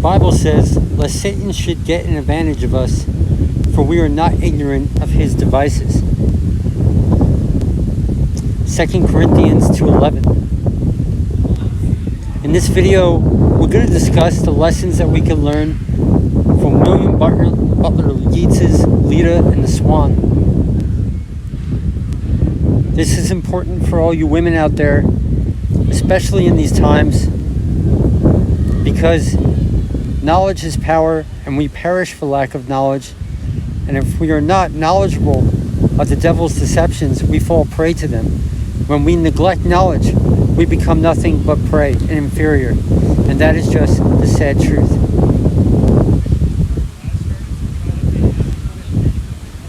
Bible says, lest Satan should get an advantage of us, for we are not ignorant of his devices. 2 Corinthians 2:11. In this video, we're going to discuss the lessons that we can learn from William Butler Yeats's Leda and the Swan. This is important for all you women out there, especially in these times, because knowledge is power and we perish for lack of knowledge. And if we are not knowledgeable of the devil's deceptions, we fall prey to them. When we neglect knowledge, we become nothing but prey and inferior. And that is just the sad truth.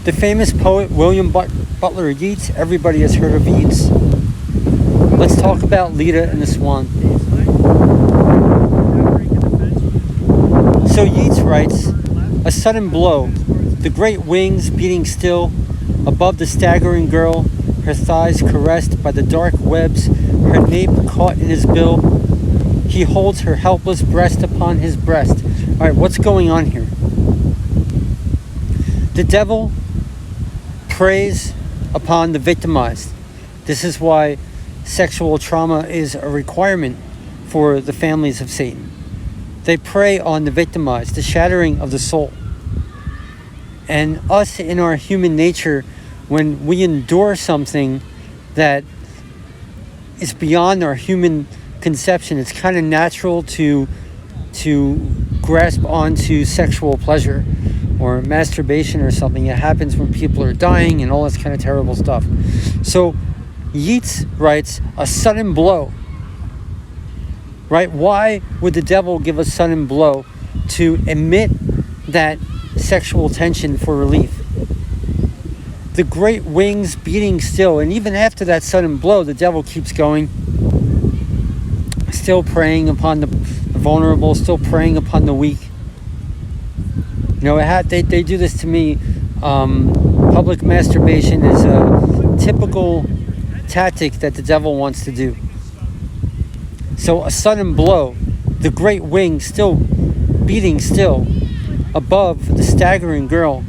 The famous poet William Butler Yeats, everybody has heard of Yeats. Let's talk about Leda and the Swan. So Yeats writes, a sudden blow, the great wings beating still, above the staggering girl, her thighs caressed by the dark webs, her nape caught in his bill. He holds her helpless breast upon his breast. All right, what's going on here? The devil preys upon the victimized. This is why sexual trauma is a requirement for the families of Satan. They prey on the victimized, the shattering of the soul. And us in our human nature, when we endure something that is beyond our human conception, it's kind of natural to grasp onto sexual pleasure or masturbation or something. It happens when people are dying and all this kind of terrible stuff. So Yeats writes, a sudden blow. Right? Why would the devil give a sudden blow? To emit that sexual tension for relief. The great wings beating still, and even after that sudden blow, the devil keeps going, still preying upon the vulnerable, still preying upon the weak. You know, they do this to me. Public masturbation is a typical tactic that the devil wants to do. So a sudden blow, the great wing still beating still, above the staggering girl.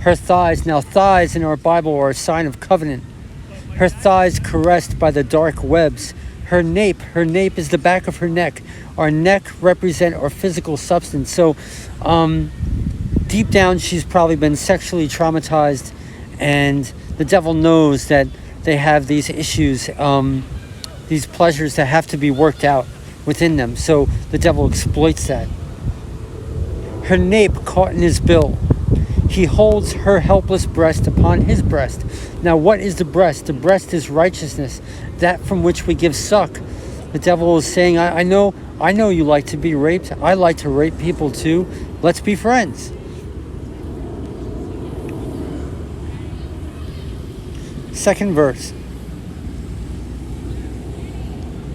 Her thighs, now thighs in our Bible are a sign of covenant. Her thighs caressed by the dark webs. Her nape is the back of her neck. Our neck represents our physical substance. So deep down, she's probably been sexually traumatized, and the devil knows that they have these issues, these pleasures that have to be worked out within them. So the devil exploits that. Her nape caught in his bill. He holds her helpless breast upon his breast. Now, what is the breast? The breast is righteousness, that from which we give suck. The devil is saying, I know you like to be raped. I like to rape people too. Let's be friends. Second verse.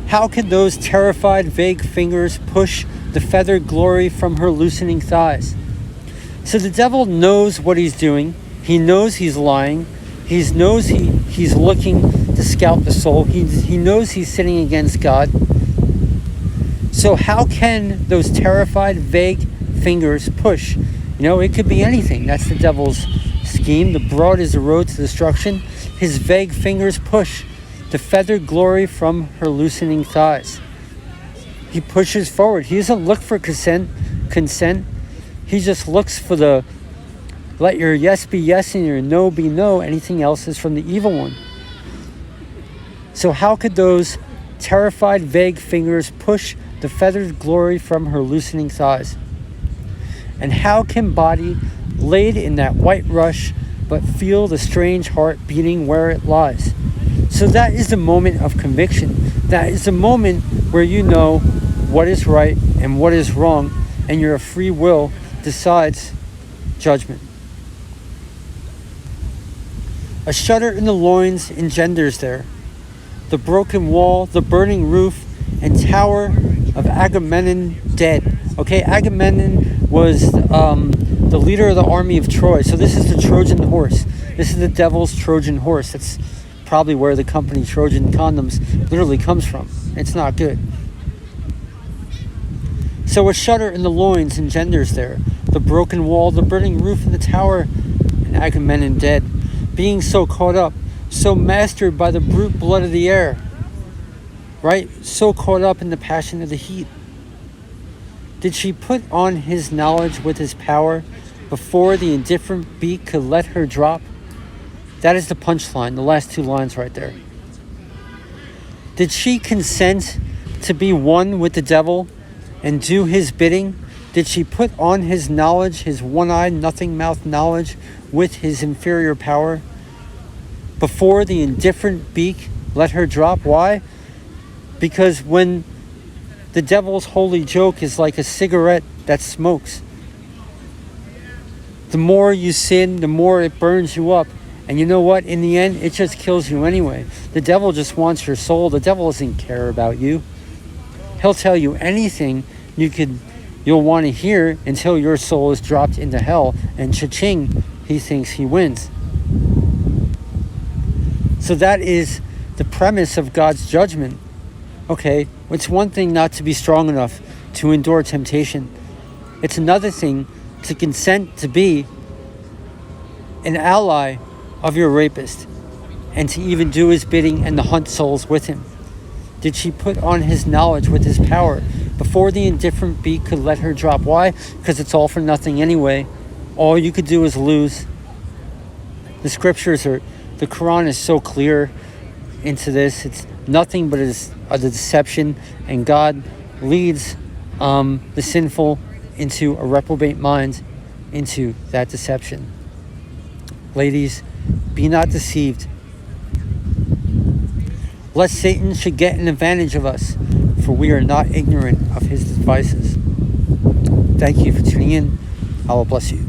How could those terrified, vague fingers push the feathered glory from her loosening thighs? So the devil knows what he's doing. He knows he's lying. He knows he's looking to scalp the soul. He knows he's sinning against God. So how can those terrified, vague fingers push? You know, it could be anything. That's the devil's scheme. The broad is the road to destruction. His vague fingers push the feathered glory from her loosening thighs. He pushes forward. He doesn't look for consent. He just looks for the let your yes be yes and your no be no. Anything else is from the evil one. So how could those terrified, vague fingers push the feathered glory from her loosening thighs? And how can body laid in that white rush but feel the strange heart beating where it lies? So that is the moment of conviction. That is the moment where you know what is right and what is wrong, and your free will decides judgment. A shudder in the loins engenders there the broken wall, the burning roof, and tower of Agamemnon dead. Okay, Agamemnon was the leader of the army of Troy. So this is the Trojan horse. This is the devil's Trojan horse. That's probably where the company Trojan Condoms literally comes from. It's not good. So a shudder in the loins engenders there, the broken wall, the burning roof of the tower, and Agamemnon dead, being so caught up, so mastered by the brute blood of the air, right? So caught up in the passion of the heat. Did she put on his knowledge with his power before the indifferent beak could let her drop? That is the punchline, the last two lines right there. Did she consent to be one with the devil and do his bidding? Did she put on his knowledge, his one-eyed, nothing-mouthed knowledge with his inferior power before the indifferent beak let her drop? Why? Because when the devil's holy joke is like a cigarette that smokes, the more you sin, the more it burns you up. And you know what? In the end, it just kills you anyway. The devil just wants your soul. The devil doesn't care about you. He'll tell you anything you'll want to hear until your soul is dropped into hell. And cha-ching, he thinks he wins. So that is the premise of God's judgment. Okay, it's one thing not to be strong enough to endure temptation. It's another thing to consent to be an ally of your rapist and to even do his bidding and to hunt souls with him. Did she put on his knowledge with his power before the indifferent beak could let her drop? Why? Because it's all for nothing anyway. All you could do is lose. The scriptures the Quran is so clear into this. It's nothing but a deception, and God leads the sinful into a reprobate mind, into that deception. Ladies, be not deceived, lest Satan should get an advantage of us, for we are not ignorant of his devices. Thank you for tuning in. Allah bless you.